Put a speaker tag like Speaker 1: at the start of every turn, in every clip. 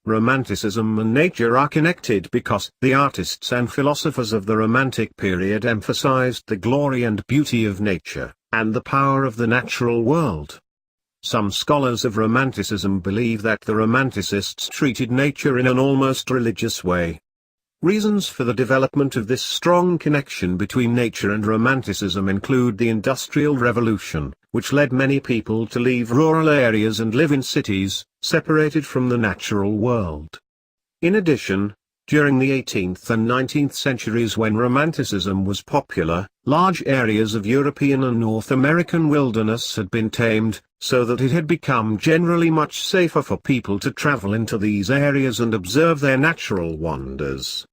Speaker 1: Romanticism and nature are connected because the artists and philosophers of the Romantic period emphasized the glory and beauty of nature, and the power of the natural world. Some scholars of Romanticism believe that the Romanticists treated nature in an almost religious way. Reasons for the development of this strong connection between nature and Romanticism include the Industrial Revolution, which led many people to leave rural areas and live in cities, separated from the natural world. In addition, during the 18th and 19th centuries when Romanticism was popular, large areas of European and North American wilderness had been tamed, so that it had become generally much safer for people to travel into these areas and observe their natural wonders.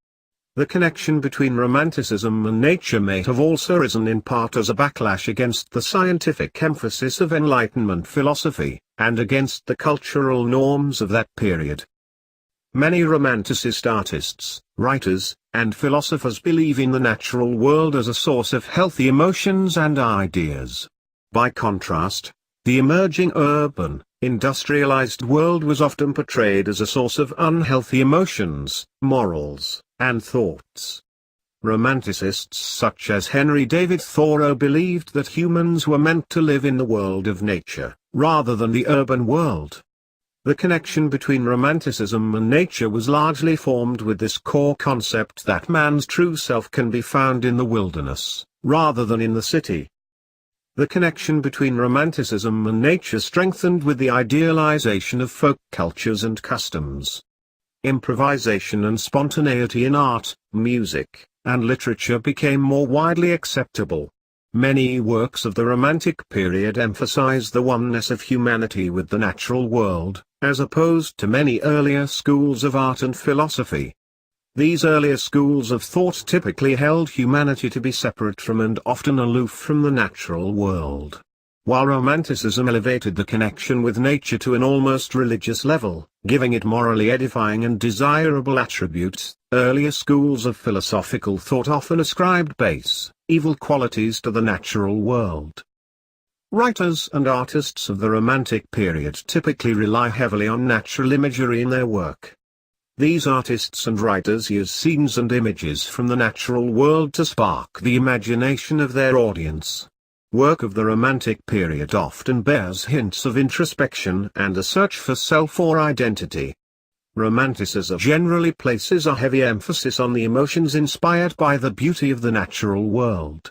Speaker 1: The connection between Romanticism and nature may have also arisen in part as a backlash against the scientific emphasis of Enlightenment philosophy, and against the cultural norms of that period. Many Romanticist artists, writers, and philosophers believe in the natural world as a source of healthy emotions and ideas. By contrast, the emerging urban, industrialized world was often portrayed as a source of unhealthy emotions, morals, and thoughts. Romanticists such as Henry David Thoreau believed that humans were meant to live in the world of nature, rather than the urban world. The connection between Romanticism and nature was largely formed with this core concept that man's true self can be found in the wilderness, rather than in the city. The connection between Romanticism and nature strengthened with the idealization of folk cultures and customs. Improvisation and spontaneity in art, music, and literature became more widely acceptable. Many works of the Romantic period emphasize the oneness of humanity with the natural world, as opposed to many earlier schools of art and philosophy. These earlier schools of thought typically held humanity to be separate from and often aloof from the natural world. While Romanticism elevated the connection with nature to an almost religious level, giving it morally edifying and desirable attributes, earlier schools of philosophical thought often ascribed base, evil qualities to the natural world. Writers and artists of the Romantic period typically rely heavily on natural imagery in their work. These artists and writers use scenes and images from the natural world to spark the imagination of their audience. Work of the Romantic period often bears hints of introspection and a search for self or identity. Romanticism generally places a heavy emphasis on the emotions inspired by the beauty of the natural world.